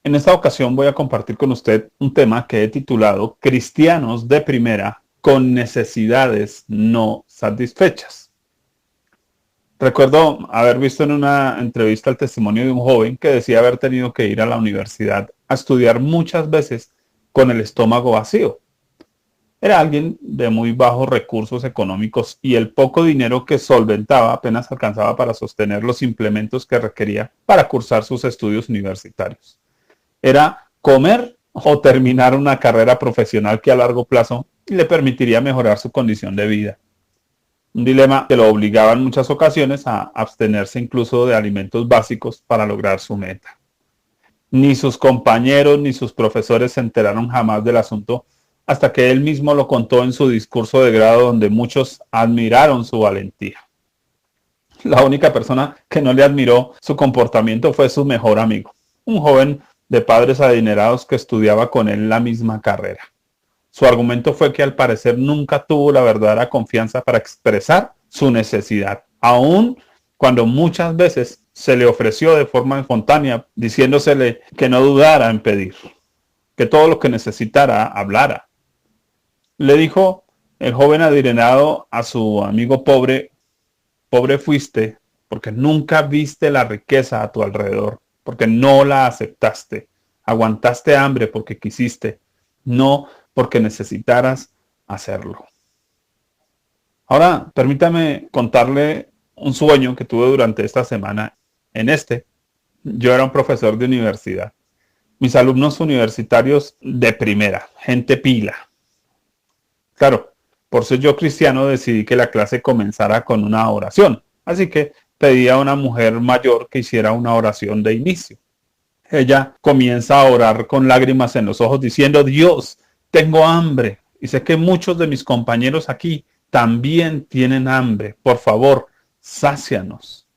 En esta ocasión voy a compartir con usted un tema que he titulado Cristianos de primera con necesidades no satisfechas. Recuerdo haber visto en una entrevista el testimonio de un joven que decía haber tenido que ir a la universidad a estudiar muchas veces con el estómago vacío. Era alguien de muy bajos recursos económicos y el poco dinero que solventaba apenas alcanzaba para sostener los implementos que requería para cursar sus estudios universitarios. Era comer o terminar una carrera profesional que a largo plazo le permitiría mejorar su condición de vida. Un dilema que lo obligaba en muchas ocasiones a abstenerse incluso de alimentos básicos para lograr su meta. Ni sus compañeros ni sus profesores se enteraron jamás del asunto hasta que él mismo lo contó en su discurso de grado donde muchos admiraron su valentía. La única persona que no le admiró su comportamiento fue su mejor amigo, un joven de padres adinerados que estudiaba con él la misma carrera. Su argumento fue que al parecer nunca tuvo la verdadera confianza para expresar su necesidad, aun cuando muchas veces se le ofreció de forma espontánea, diciéndosele que no dudara en pedir, que todo lo que necesitara hablara. Le dijo el joven adinerado a su amigo pobre: pobre fuiste porque nunca viste la riqueza a tu alrededor, porque no la aceptaste, aguantaste hambre porque quisiste, no porque necesitaras hacerlo. Ahora, permítame contarle un sueño que tuve durante esta semana. Yo era un profesor de universidad. Mis alumnos universitarios de primera, gente pila. Claro, por ser yo cristiano decidí que la clase comenzara con una oración. Así que pedí a una mujer mayor que hiciera una oración de inicio. Ella comienza a orar con lágrimas en los ojos diciendo: Dios, tengo hambre y sé que muchos de mis compañeros aquí también tienen hambre. Por favor, sácianos.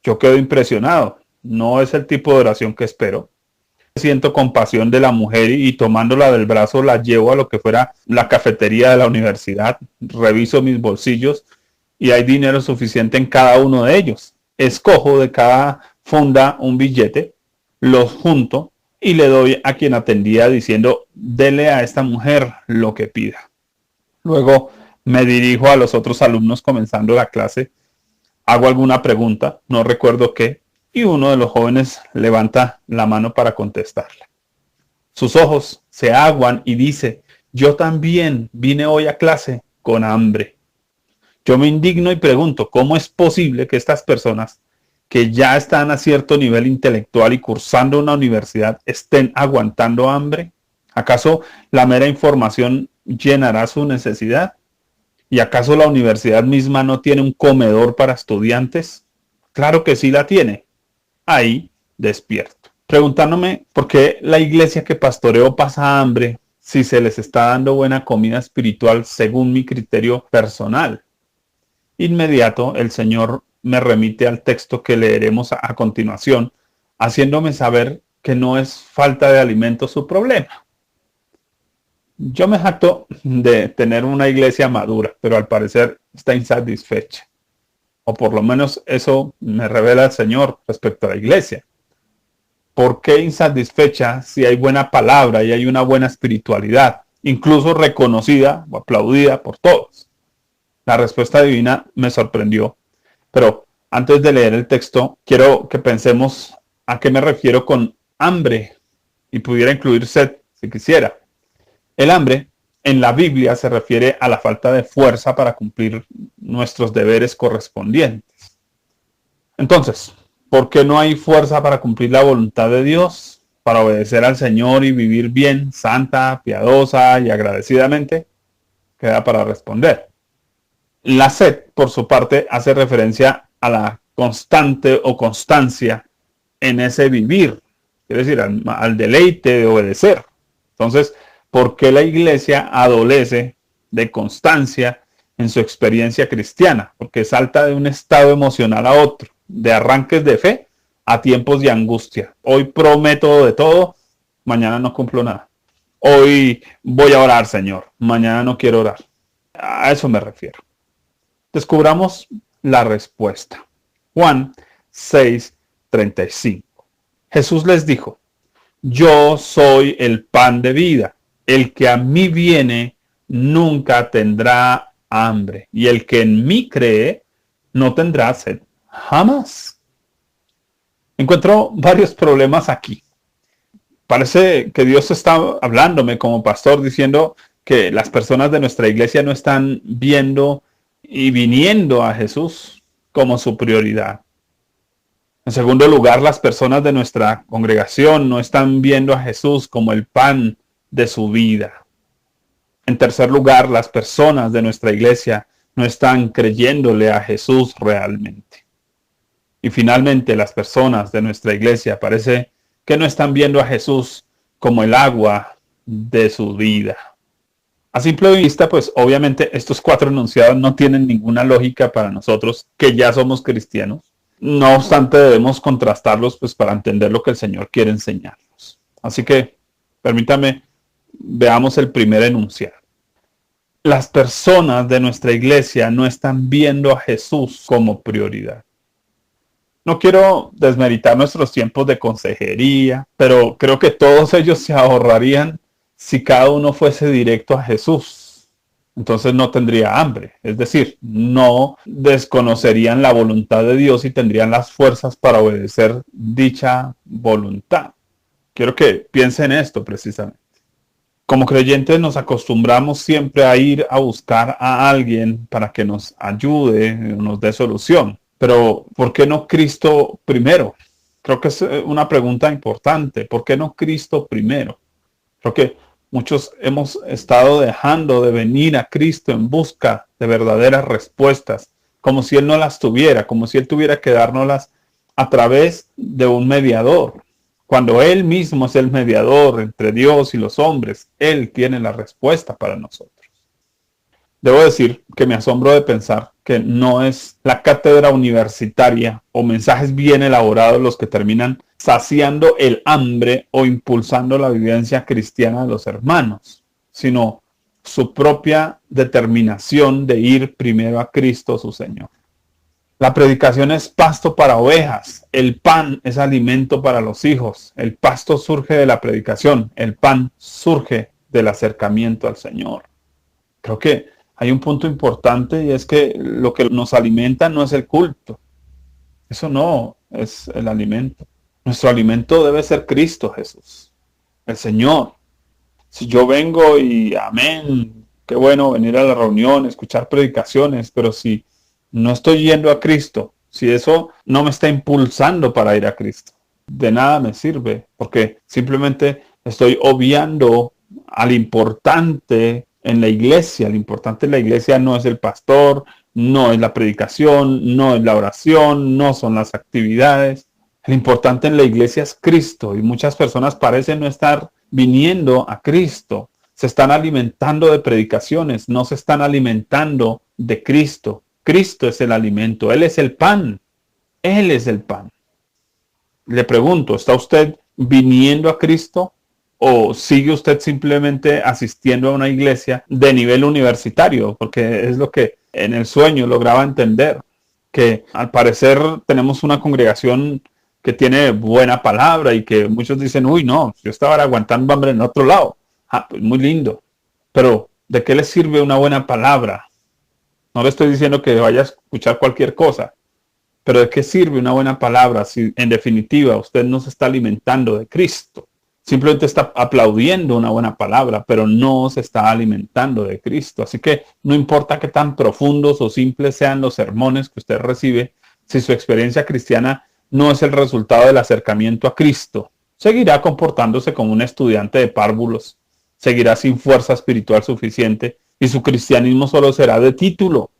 Yo quedo impresionado. No es el tipo de oración que espero. Siento compasión de la mujer y tomándola del brazo la llevo a lo que fuera la cafetería de la universidad. Reviso mis bolsillos y hay dinero suficiente en cada uno de ellos. Escojo de cada funda un billete, los junto y le doy a quien atendía diciendo: dele a esta mujer lo que pida. Luego me dirijo a los otros alumnos comenzando la clase. Hago alguna pregunta, no recuerdo qué, y uno de los jóvenes levanta la mano para contestarle. Sus ojos se aguan y dice: yo también vine hoy a clase con hambre. Yo me indigno y pregunto: ¿cómo es posible que estas personas que ya están a cierto nivel intelectual y cursando una universidad estén aguantando hambre? ¿Acaso la mera información llenará su necesidad? ¿Y acaso la universidad misma no tiene un comedor para estudiantes? Claro que sí la tiene. Ahí despierto, preguntándome por qué la iglesia que pastoreo pasa hambre si se les está dando buena comida espiritual según mi criterio personal. Inmediato el Señor me remite al texto que leeremos a continuación, haciéndome saber que no es falta de alimento su problema. Yo me jacto de tener una iglesia madura, pero al parecer está insatisfecha. O por lo menos eso me revela el Señor respecto a la iglesia. ¿Por qué insatisfecha si hay buena palabra y hay una buena espiritualidad, incluso reconocida o aplaudida por todos? La respuesta divina me sorprendió. Pero antes de leer el texto, quiero que pensemos a qué me refiero con hambre, y pudiera incluir sed si quisiera. El hambre en la Biblia se refiere a la falta de fuerza para cumplir nuestros deberes correspondientes. Entonces, ¿por qué no hay fuerza para cumplir la voluntad de Dios, para obedecer al Señor y vivir bien, santa, piadosa y agradecidamente? Queda para responder. La sed, por su parte, hace referencia a la constante o constancia en ese vivir, es decir, al deleite de obedecer. Entonces, ¿por qué la iglesia adolece de constancia en su experiencia cristiana? Porque salta de un estado emocional a otro, de arranques de fe a tiempos de angustia. Hoy prometo de todo, mañana no cumplo nada. Hoy voy a orar, Señor, mañana no quiero orar. A eso me refiero. Descubramos la respuesta. Juan 6:35. Jesús les dijo: yo soy el pan de vida. El que a mí viene nunca tendrá hambre, y el que en mí cree no tendrá sed jamás. Encuentro varios problemas aquí. Parece que Dios está hablándome como pastor diciendo que las personas de nuestra iglesia no están viendo y viniendo a Jesús como su prioridad. En segundo lugar, las personas de nuestra congregación no están viendo a Jesús como el pan de su vida. En tercer lugar, las personas de nuestra iglesia no están creyéndole a Jesús realmente. Y finalmente, las personas de nuestra iglesia parece que no están viendo a Jesús como el agua de su vida. A simple vista, pues obviamente estos cuatro enunciados no tienen ninguna lógica para nosotros que ya somos cristianos. No obstante, debemos contrastarlos pues para entender lo que el Señor quiere enseñarnos. Así que, permítame, veamos el primer enunciado. Las personas de nuestra iglesia no están viendo a Jesús como prioridad. No quiero desmeritar nuestros tiempos de consejería, pero creo que todos ellos se ahorrarían si cada uno fuese directo a Jesús. Entonces no tendría hambre, es decir, no desconocerían la voluntad de Dios y tendrían las fuerzas para obedecer dicha voluntad. Quiero que piensen en esto precisamente. Como creyentes nos acostumbramos siempre a ir a buscar a alguien para que nos ayude, nos dé solución. Pero ¿por qué no Cristo primero? Creo que es una pregunta importante. ¿Por qué no Cristo primero? Creo que muchos hemos estado dejando de venir a Cristo en busca de verdaderas respuestas, como si Él no las tuviera, como si Él tuviera que dárnoslas a través de un mediador. Cuando Él mismo es el mediador entre Dios y los hombres, Él tiene la respuesta para nosotros. Debo decir que me asombro de pensar que no es la cátedra universitaria o mensajes bien elaborados los que terminan saciando el hambre o impulsando la vivencia cristiana de los hermanos, sino su propia determinación de ir primero a Cristo su Señor. La predicación es pasto para ovejas, el pan es alimento para los hijos, el pasto surge de la predicación, el pan surge del acercamiento al Señor. Creo que hay un punto importante y es que lo que nos alimenta no es el culto. Eso no es el alimento. Nuestro alimento debe ser Cristo Jesús, el Señor. Si yo vengo y amén, qué bueno venir a la reunión, escuchar predicaciones, pero si no estoy yendo a Cristo, si eso no me está impulsando para ir a Cristo, de nada me sirve, porque simplemente estoy obviando al importante en la iglesia. Lo importante en la iglesia no es el pastor, no es la predicación, no es la oración, no son las actividades. Lo importante en la iglesia es Cristo y muchas personas parecen no estar viniendo a Cristo. Se están alimentando de predicaciones, no se están alimentando de Cristo. Cristo es el alimento, Él es el pan. Él es el pan. Le pregunto, ¿está usted viniendo a Cristo? ¿O sigue usted simplemente asistiendo a una iglesia de nivel universitario? Porque es lo que en el sueño lograba entender, que al parecer tenemos una congregación que tiene buena palabra y que muchos dicen, uy, no, yo estaba aguantando hambre en otro lado. Ah, pues muy lindo. Pero, ¿de qué le sirve una buena palabra? No le estoy diciendo que vaya a escuchar cualquier cosa, pero ¿de qué sirve una buena palabra si en definitiva usted no se está alimentando de Cristo? Simplemente está aplaudiendo una buena palabra, pero no se está alimentando de Cristo. Así que no importa qué tan profundos o simples sean los sermones que usted recibe, si su experiencia cristiana no es el resultado del acercamiento a Cristo, seguirá comportándose como un estudiante de párvulos, seguirá sin fuerza espiritual suficiente y su cristianismo solo será de título,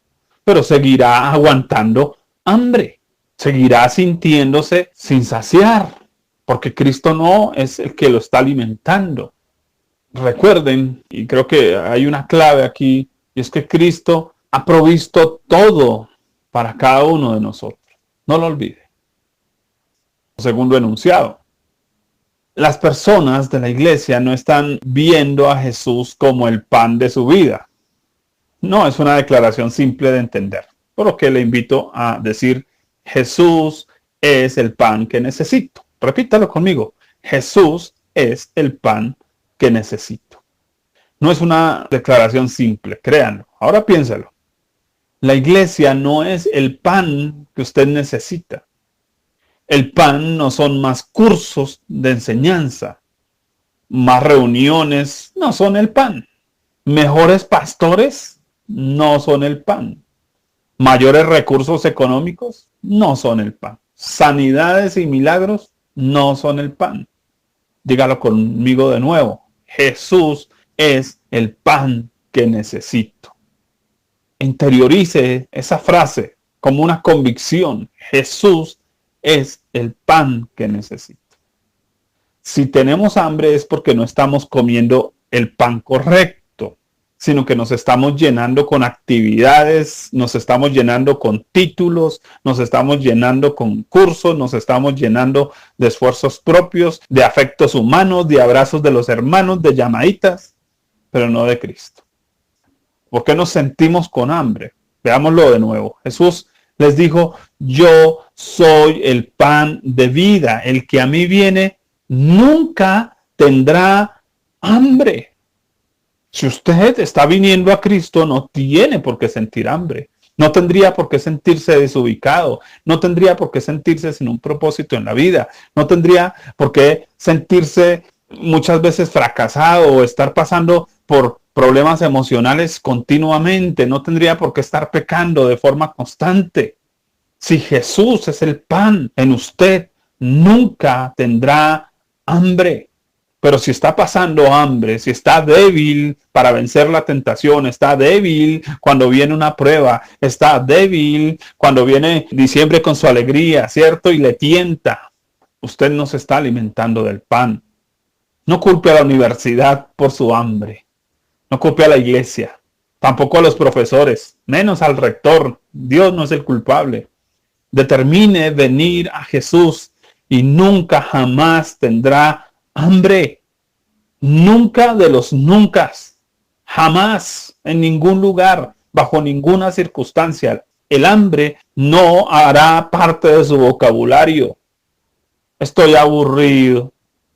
pero seguirá aguantando hambre, seguirá sintiéndose sin saciar, porque Cristo no es el que lo está alimentando. Recuerden, y creo que hay una clave aquí, y es que Cristo ha provisto todo para cada uno de nosotros. No lo olvide. Segundo enunciado. Las personas de la iglesia no están viendo a Jesús como el pan de su vida. No es una declaración simple de entender, por lo que le invito a decir, Jesús es el pan que necesito. Repítalo conmigo. Jesús es el pan que necesito. No es una declaración simple, créanlo. Ahora piénsalo. La iglesia no es el pan que usted necesita. El pan no son más cursos de enseñanza, más reuniones, no son el pan. Mejores pastores no son el pan. Mayores recursos económicos no son el pan. Sanidades y milagros no son el pan. Dígalo conmigo de nuevo. Jesús es el pan que necesito. Interiorice esa frase como una convicción. Jesús es el pan que necesito. Si tenemos hambre es porque no estamos comiendo el pan correcto, sino que nos estamos llenando con actividades, nos estamos llenando con títulos, nos estamos llenando con cursos, nos estamos llenando de esfuerzos propios, de afectos humanos, de abrazos de los hermanos, de llamaditas, pero no de Cristo. ¿Por qué nos sentimos con hambre? Veámoslo de nuevo. Jesús les dijo, yo soy el pan de vida. El que a mí viene nunca tendrá hambre. Si usted está viniendo a Cristo, no tiene por qué sentir hambre. No tendría por qué sentirse desubicado. No tendría por qué sentirse sin un propósito en la vida. No tendría por qué sentirse muchas veces fracasado o estar pasando por problemas emocionales continuamente. No tendría por qué estar pecando de forma constante. Si Jesús es el pan en usted, nunca tendrá hambre. Pero si está pasando hambre, si está débil para vencer la tentación, está débil cuando viene una prueba, está débil cuando viene diciembre con su alegría, ¿cierto? Y le tienta. Usted no se está alimentando del pan. No culpe a la universidad por su hambre. No culpe a la iglesia. Tampoco a los profesores, menos al rector. Dios no es el culpable. Determine venir a Jesús y nunca jamás tendrá hambre. Nunca de los nunca. Jamás, en ningún lugar, bajo ninguna circunstancia. El hambre no hará parte de su vocabulario. Estoy aburrido.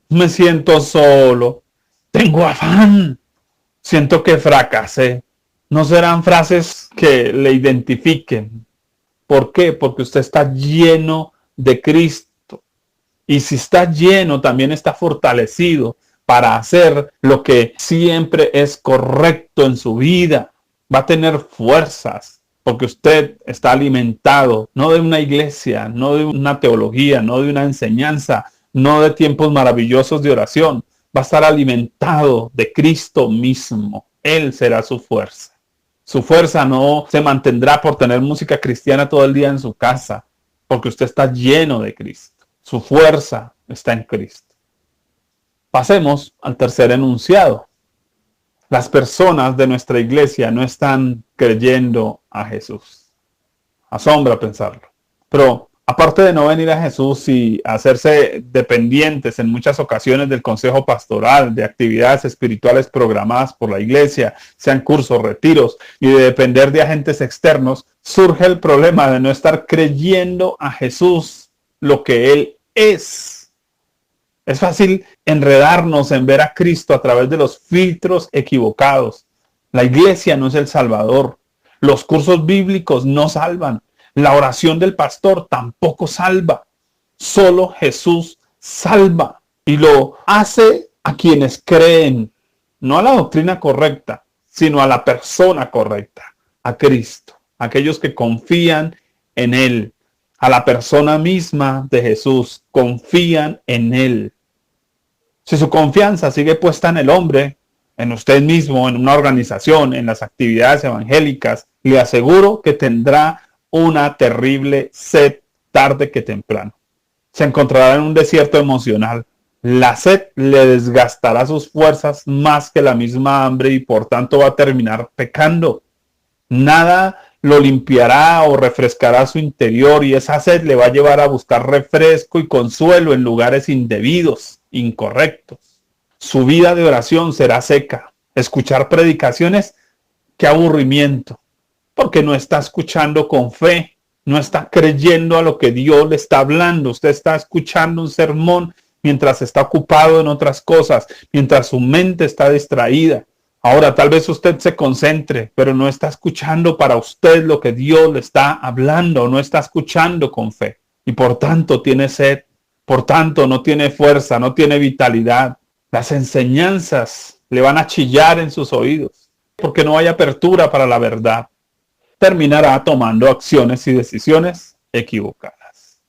Me siento solo. Tengo afán. Siento que fracasé. No serán frases que le identifiquen. ¿Por qué? Porque usted está lleno de Cristo. Y si está lleno, también está fortalecido para hacer lo que siempre es correcto en su vida. Va a tener fuerzas porque usted está alimentado, no de una iglesia, no de una teología, no de una enseñanza, no de tiempos maravillosos de oración. Va a estar alimentado de Cristo mismo. Él será su fuerza. Su fuerza no se mantendrá por tener música cristiana todo el día en su casa, porque usted está lleno de Cristo. Su fuerza está en Cristo. Pasemos al tercer enunciado. Las personas de nuestra iglesia no están creyendo a Jesús. Asombra pensarlo. Pero aparte de no venir a Jesús y hacerse dependientes en muchas ocasiones del consejo pastoral, de actividades espirituales programadas por la iglesia, sean cursos, retiros, y de depender de agentes externos, surge el problema de no estar creyendo a Jesús lo que Él es. Es fácil enredarnos en ver a Cristo a través de los filtros equivocados. La iglesia no es el Salvador. Los cursos bíblicos no salvan. La oración del pastor tampoco salva. Solo Jesús salva. Y lo hace a quienes creen, no a la doctrina correcta, sino a la persona correcta, a Cristo. Aquellos que confían en Él, a la persona misma de Jesús, confían en Él. Si su confianza sigue puesta en el hombre, en usted mismo, en una organización, en las actividades evangélicas, le aseguro que tendrá una terrible sed tarde que temprano. Se encontrará en un desierto emocional. La sed le desgastará sus fuerzas más que la misma hambre y por tanto va a terminar pecando. Nada lo limpiará o refrescará su interior y esa sed le va a llevar a buscar refresco y consuelo en lugares indebidos, incorrectos. Su vida de oración será seca. Escuchar predicaciones, qué aburrimiento, porque no está escuchando con fe, no está creyendo a lo que Dios le está hablando. Usted está escuchando un sermón mientras está ocupado en otras cosas, mientras su mente está distraída. Ahora, tal vez usted se concentre, pero no está escuchando para usted lo que Dios le está hablando, no está escuchando con fe. Y por tanto tiene sed, por tanto no tiene fuerza, no tiene vitalidad. Las enseñanzas le van a chillar en sus oídos, porque no hay apertura para la verdad. Terminará tomando acciones y decisiones equivocadas.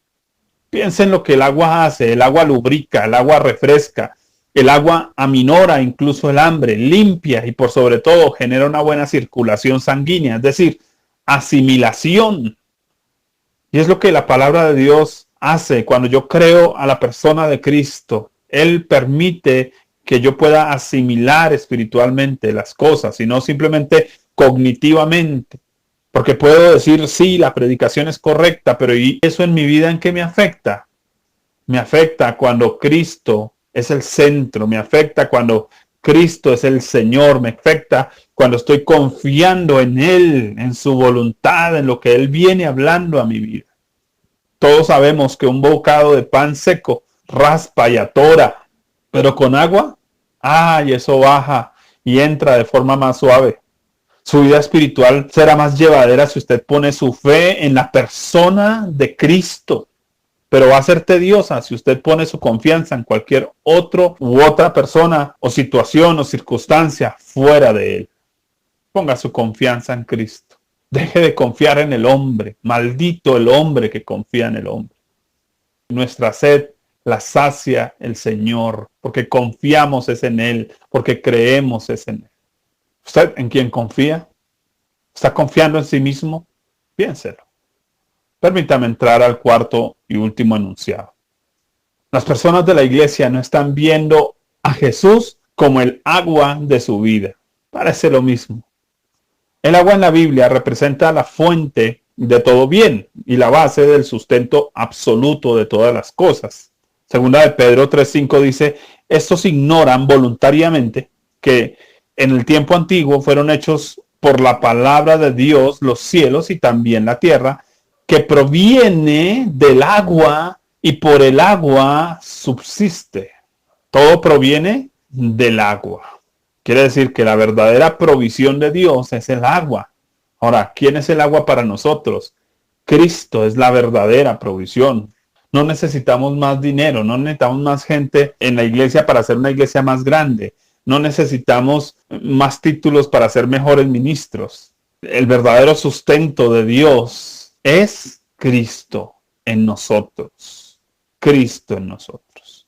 Piensen en lo que el agua hace. El agua lubrica, el agua refresca, el agua aminora incluso el hambre, limpia y por sobre todo genera una buena circulación sanguínea, es decir, asimilación. Y es lo que la palabra de Dios hace cuando yo creo a la persona de Cristo. Él permite que yo pueda asimilar espiritualmente las cosas y no simplemente cognitivamente. Porque puedo decir, sí, la predicación es correcta, pero ¿y eso en mi vida en qué me afecta? Me afecta cuando Cristo es el centro, me afecta cuando Cristo es el Señor, me afecta cuando estoy confiando en Él, en su voluntad, en lo que Él viene hablando a mi vida. Todos sabemos que un bocado de pan seco raspa y atora, pero con agua, ¡ay! Eso baja y entra de forma más suave. Su vida espiritual será más llevadera si usted pone su fe en la persona de Cristo. Pero va a ser tediosa si usted pone su confianza en cualquier otro u otra persona o situación o circunstancia fuera de Él. Ponga su confianza en Cristo. Deje de confiar en el hombre. Maldito el hombre que confía en el hombre. Nuestra sed la sacia el Señor, porque confiamos es en Él, porque creemos es en Él. ¿Usted en quién confía? ¿Está confiando en sí mismo? Piénselo. Permítame entrar al cuarto y último enunciado. Las personas de la iglesia no están viendo a Jesús como el agua de su vida. Parece lo mismo. El agua en la Biblia representa la fuente de todo bien y la base del sustento absoluto de todas las cosas. Segunda de Pedro 3:5 dice, estos ignoran voluntariamente que en el tiempo antiguo fueron hechos por la palabra de Dios los cielos y también la tierra, que proviene del agua y por el agua subsiste. Todo proviene del agua. Quiere decir que la verdadera provisión de Dios es el agua. Ahora, ¿quién es el agua para nosotros? Cristo es la verdadera provisión. No necesitamos más dinero, no necesitamos más gente en la iglesia para hacer una iglesia más grande. No necesitamos más títulos para ser mejores ministros. El verdadero sustento de Dios es Cristo en nosotros. Cristo en nosotros.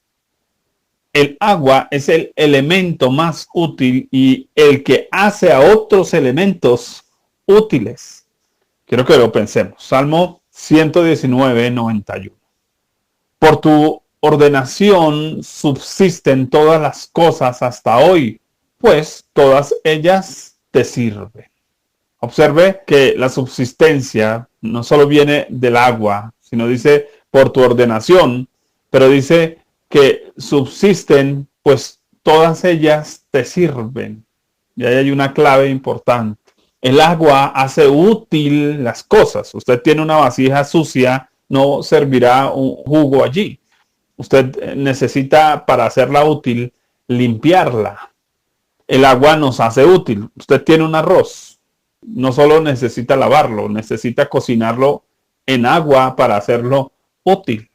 El agua es el elemento más útil y el que hace a otros elementos útiles. Quiero que lo pensemos. Salmo 119:91. Por tu ordenación subsisten todas las cosas hasta hoy, pues todas ellas te sirven. Observe que la subsistencia no solo viene del agua, sino dice por tu ordenación, pero dice que subsisten, pues todas ellas te sirven. Y ahí hay una clave importante. El agua hace útil las cosas. Usted tiene una vasija sucia, no servirá un jugo allí. Usted necesita, para hacerla útil, limpiarla. El agua nos hace útil. Usted tiene un arroz. No solo necesita lavarlo, necesita cocinarlo en agua para hacerlo útil.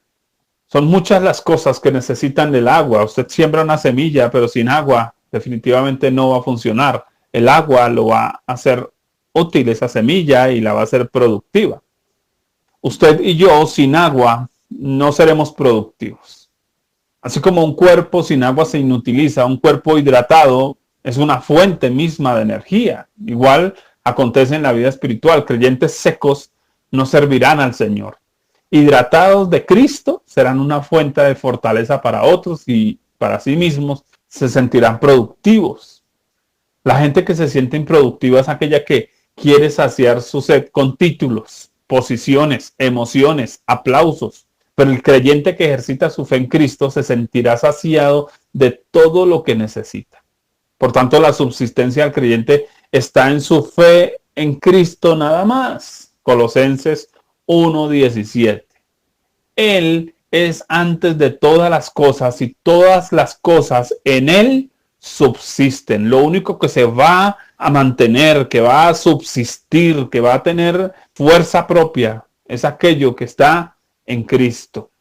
Son muchas las cosas que necesitan del agua. Usted siembra una semilla, pero sin agua definitivamente no va a funcionar. El agua lo va a hacer útil esa semilla y la va a hacer productiva. Usted y yo sin agua no seremos productivos. Así como un cuerpo sin agua se inutiliza, un cuerpo hidratado es una fuente misma de energía. Igual acontece en la vida espiritual. Creyentes secos no servirán al Señor. Hidratados de Cristo serán una fuente de fortaleza para otros y para sí mismos se sentirán productivos. La gente que se siente improductiva es aquella que quiere saciar su sed con títulos, posiciones, emociones, aplausos. Pero el creyente que ejercita su fe en Cristo se sentirá saciado de todo lo que necesita. Por tanto, la subsistencia del creyente está en su fe en Cristo nada más. Colosenses 1:17. Él es antes de todas las cosas y todas las cosas en Él subsisten. Lo único que se va a mantener, que va a subsistir, que va a tener fuerza propia, es aquello que está en Cristo.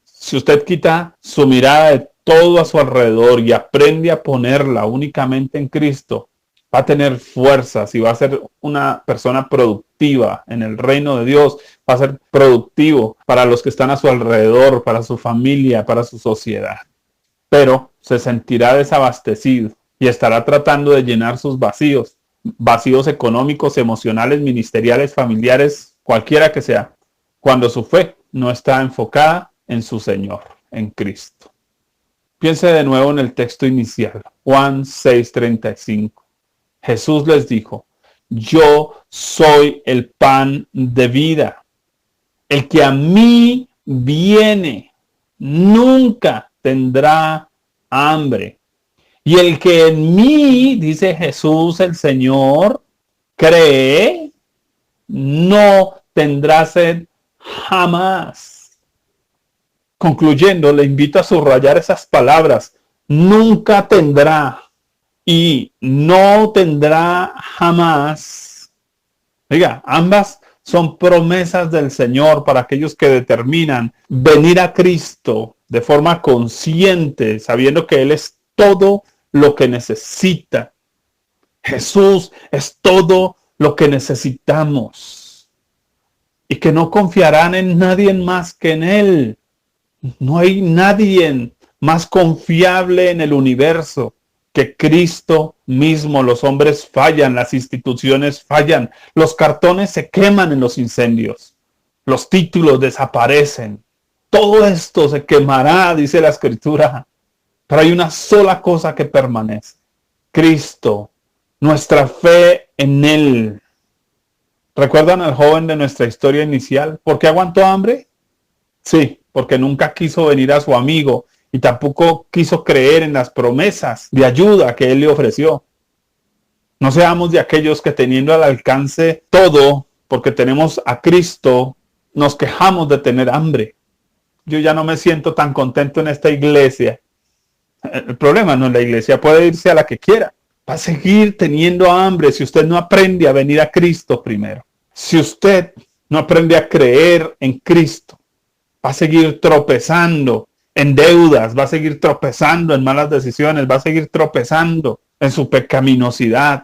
Si usted quita su mirada de todo a su alrededor y aprende a ponerla únicamente en Cristo, va a tener fuerzas y va a ser una persona productiva en el reino de Dios, va a ser productivo para los que están a su alrededor, para su familia, para su sociedad. Pero se sentirá desabastecido y estará tratando de llenar sus vacíos, vacíos económicos, emocionales, ministeriales, familiares, cualquiera que sea, cuando su fe no está enfocada en su Señor, en Cristo. Piense de nuevo en el texto inicial, Juan 6:35. Jesús les dijo, yo soy el pan de vida. El que a mí viene nunca tendrá hambre. Y el que en mí, dice Jesús el Señor, cree, no tendrá sed jamás. Concluyendo, le invito a subrayar esas palabras. Nunca tendrá y no tendrá jamás. Oiga, ambas son promesas del Señor para aquellos que determinan venir a Cristo de forma consciente, sabiendo que Él es todo lo que necesita. Jesús es todo lo que necesitamos. Y que no confiarán en nadie más que en Él. No hay nadie más confiable en el universo que Cristo mismo. Los hombres fallan, las instituciones fallan, los cartones se queman en los incendios, los títulos desaparecen. Todo esto se quemará, dice la Escritura, pero hay una sola cosa que permanece: Cristo, nuestra fe en Él. ¿Recuerdan al joven de nuestra historia inicial? ¿Por qué aguantó hambre? Sí, porque nunca quiso venir a su amigo y tampoco quiso creer en las promesas de ayuda que Él le ofreció. No seamos de aquellos que, teniendo al alcance todo, porque tenemos a Cristo, nos quejamos de tener hambre. Yo ya no me siento tan contento en esta iglesia. El problema no es la iglesia, puede irse a la que quiera. Va a seguir teniendo hambre si usted no aprende a venir a Cristo primero. Si usted no aprende a creer en Cristo, va a seguir tropezando en deudas, va a seguir tropezando en malas decisiones, va a seguir tropezando en su pecaminosidad.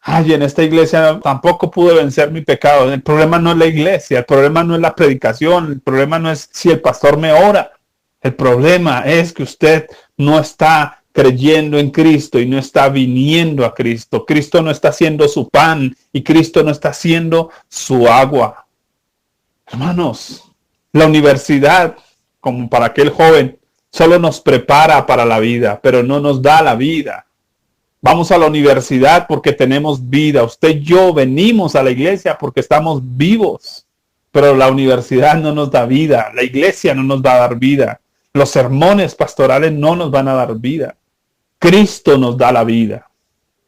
Ay, en esta iglesia tampoco pude vencer mi pecado. El problema no es la iglesia, el problema no es la predicación, el problema no es si el pastor me ora. El problema es que usted no está creyendo en Cristo y no está viniendo a Cristo. Cristo no está siendo su pan y Cristo no está siendo su agua. Hermanos, la universidad, como para aquel joven, solo nos prepara para la vida, pero no nos da la vida. Vamos a la universidad porque tenemos vida. Usted y yo venimos a la iglesia porque estamos vivos, pero la universidad no nos da vida. La iglesia no nos va a dar vida. Los sermones pastorales no nos van a dar vida. Cristo nos da la vida.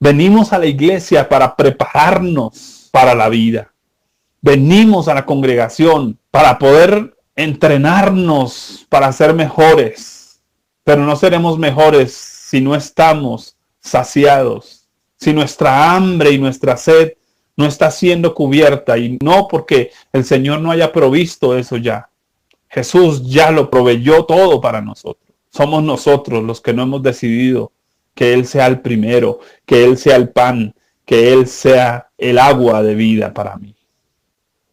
Venimos a la iglesia para prepararnos para la vida. Venimos a la congregación para poder entrenarnos para ser mejores, pero no seremos mejores si no estamos saciados, si nuestra hambre y nuestra sed no está siendo cubierta, y no porque el Señor no haya provisto eso ya. Jesús ya lo proveyó todo para nosotros. Somos nosotros los que no hemos decidido que Él sea el primero, que Él sea el pan, que Él sea el agua de vida para mí.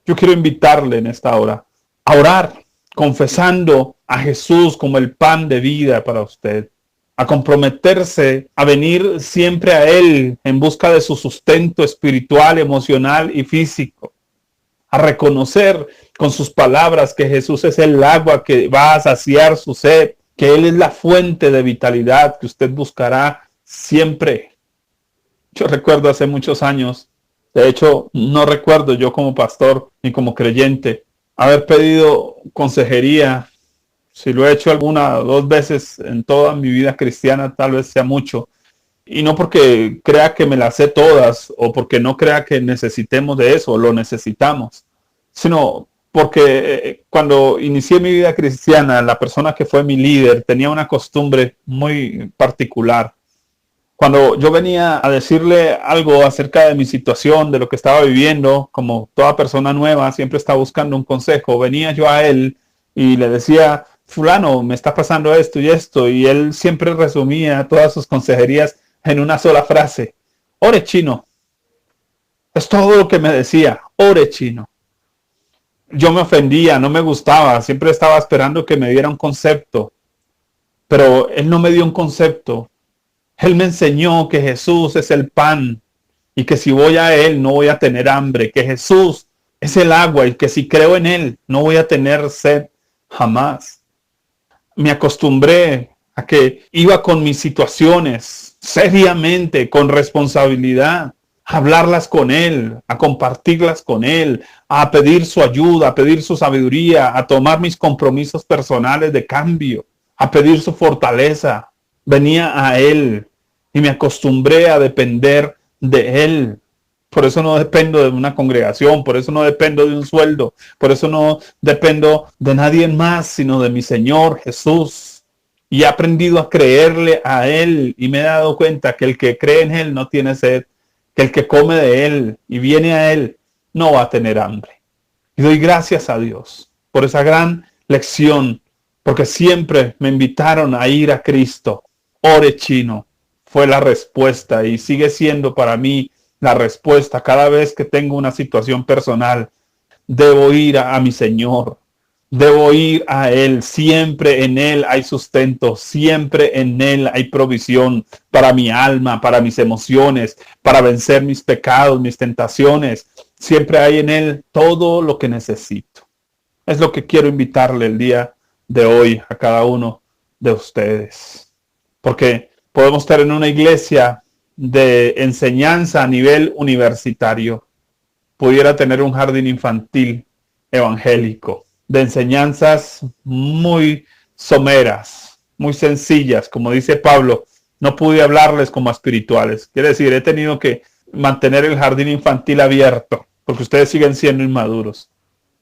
Yo quiero invitarle en esta hora a orar, confesando a Jesús como el pan de vida para usted, a comprometerse a venir siempre a Él en busca de su sustento espiritual, emocional y físico, a reconocer con sus palabras que Jesús es el agua que va a saciar su sed, que Él es la fuente de vitalidad que usted buscará siempre. Yo recuerdo hace muchos años, de hecho no recuerdo yo como pastor ni como creyente haber pedido consejería. Si lo he hecho alguna o dos veces en toda mi vida cristiana, tal vez sea mucho. Y no porque crea que me las sé todas o porque no crea que necesitemos de eso, lo necesitamos, sino porque cuando inicié mi vida cristiana, la persona que fue mi líder tenía una costumbre muy particular. Cuando yo venía a decirle algo acerca de mi situación, de lo que estaba viviendo, como toda persona nueva, siempre está buscando un consejo. Venía yo a él y le decía, fulano, me está pasando esto, y él siempre resumía todas sus consejerías en una sola frase. Ore chino. Es todo lo que me decía. Ore chino. Yo me ofendía, no me gustaba, siempre estaba esperando que me diera un concepto, pero él no me dio un concepto. Él me enseñó que Jesús es el pan y que si voy a Él no voy a tener hambre, que Jesús es el agua y que si creo en Él no voy a tener sed jamás. Me acostumbré a que iba con mis situaciones seriamente, con responsabilidad, a hablarlas con Él, a compartirlas con Él, a pedir su ayuda, a pedir su sabiduría, a tomar mis compromisos personales de cambio, a pedir su fortaleza. Venía a Él y me acostumbré a depender de Él. Por eso no dependo de una congregación, por eso no dependo de un sueldo, por eso no dependo de nadie más, sino de mi Señor Jesús. Y he aprendido a creerle a Él y me he dado cuenta que el que cree en Él no tiene sed, que el que come de Él y viene a Él no va a tener hambre. Y doy gracias a Dios por esa gran lección, porque siempre me invitaron a ir a Cristo. Ore chino fue la respuesta y sigue siendo para mí la respuesta. Cada vez que tengo una situación personal, debo ir a mi Señor, debo ir a Él. Siempre en Él hay sustento, siempre en Él hay provisión para mi alma, para mis emociones, para vencer mis pecados, mis tentaciones. Siempre hay en Él todo lo que necesito. Es lo que quiero invitarle el día de hoy a cada uno de ustedes. Porque podemos estar en una iglesia de enseñanza a nivel universitario. Pudiera tener un jardín infantil evangélico, de enseñanzas muy someras, muy sencillas. Como dice Pablo, no pude hablarles como a espirituales. Quiere decir, he tenido que mantener el jardín infantil abierto, porque ustedes siguen siendo inmaduros.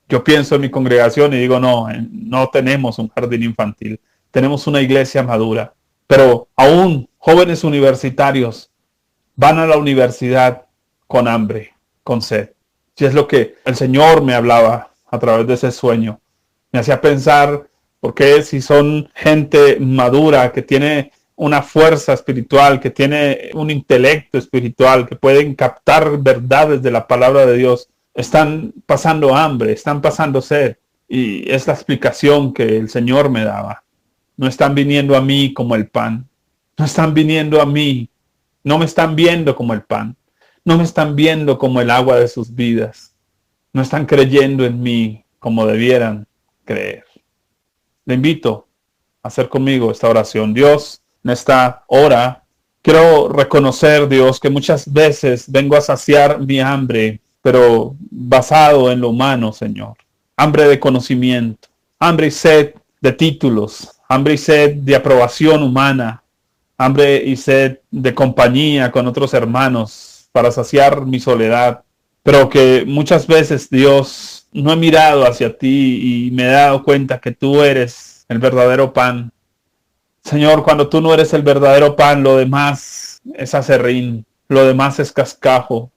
Yo pienso en mi congregación y digo, no, no tenemos un jardín infantil, tenemos una iglesia madura. Pero aún jóvenes universitarios van a la universidad con hambre, con sed. Si es lo que el Señor me hablaba a través de ese sueño. Me hacía pensar, porque si son gente madura, que tiene una fuerza espiritual, que tiene un intelecto espiritual, que pueden captar verdades de la palabra de Dios, están pasando hambre, están pasando sed. Y es la explicación que el Señor me daba. No están viniendo a mí como el pan. No están viniendo a mí. No me están viendo como el pan. No me están viendo como el agua de sus vidas. No están creyendo en mí como debieran creer. Le invito a hacer conmigo esta oración. Dios, en esta hora, quiero reconocer, Dios, que muchas veces vengo a saciar mi hambre, pero basado en lo humano, Señor. Hambre de conocimiento, hambre y sed de títulos, hambre y sed de aprobación humana, hambre y sed de compañía con otros hermanos para saciar mi soledad, pero que muchas veces, Dios, no he mirado hacia ti y me he dado cuenta que tú eres el verdadero pan. Señor, cuando tú no eres el verdadero pan, lo demás es aserrín, lo demás es cascajo.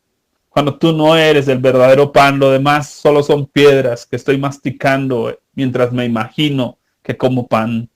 Cuando tú no eres el verdadero pan, lo demás solo son piedras que estoy masticando mientras me imagino que como pan.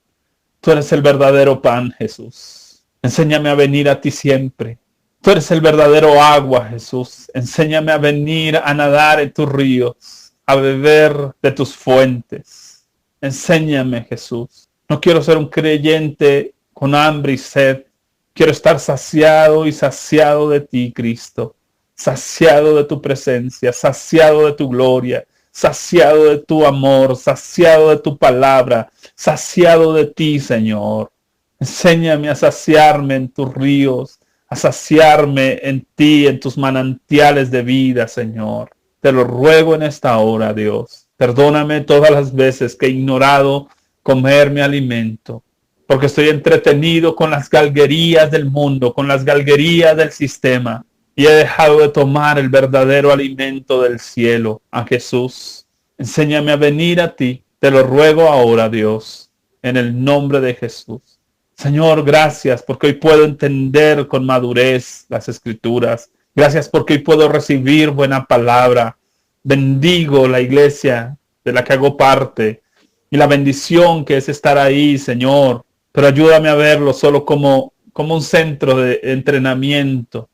Tú eres el verdadero pan, Jesús. Enséñame a venir a ti siempre. Tú eres el verdadero agua, Jesús. Enséñame a venir a nadar en tus ríos, a beber de tus fuentes. Enséñame, Jesús. No quiero ser un creyente con hambre y sed. Quiero estar saciado y saciado de ti, Cristo. Saciado de tu presencia, saciado de tu gloria, saciado de tu amor, saciado de tu palabra, saciado de ti, Señor. Enséñame a saciarme en tus ríos, a saciarme en ti, en tus manantiales de vida, Señor. Te lo ruego en esta hora, Dios. Perdóname todas las veces que he ignorado comer mi alimento, porque estoy entretenido con las galguerías del mundo, con las galguerías del sistema, y he dejado de tomar el verdadero alimento del cielo, a Jesús. Enséñame a venir a ti. Te lo ruego ahora, Dios, en el nombre de Jesús. Señor, gracias porque hoy puedo entender con madurez las escrituras. Gracias porque hoy puedo recibir buena palabra. Bendigo la iglesia de la que hago parte y la bendición que es estar ahí, Señor. Pero ayúdame a verlo solo como un centro de entrenamiento.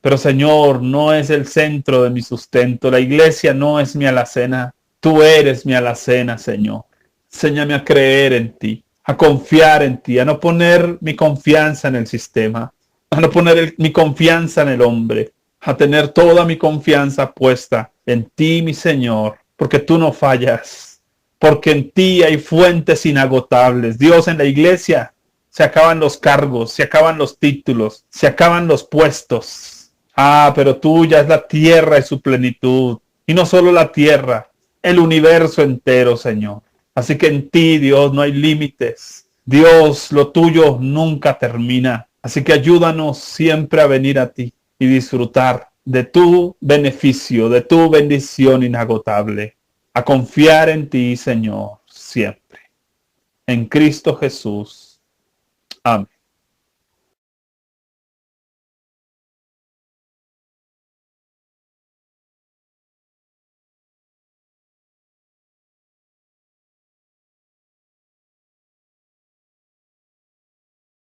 Pero Señor, no es el centro de mi sustento. La iglesia no es mi alacena. Tú eres mi alacena, Señor. Enséñame a creer en ti, a confiar en ti, a no poner mi confianza en el sistema, a no poner mi confianza en el hombre, a tener toda mi confianza puesta en ti, mi Señor, porque tú no fallas, porque en ti hay fuentes inagotables. Dios, en la iglesia se acaban los cargos, se acaban los títulos, se acaban los puestos. Ah, pero tuya es la tierra y su plenitud. Y no solo la tierra, el universo entero, Señor. Así que en ti, Dios, no hay límites. Dios, lo tuyo nunca termina. Así que ayúdanos siempre a venir a ti y disfrutar de tu beneficio, de tu bendición inagotable. A confiar en ti, Señor, siempre. En Cristo Jesús. Amén.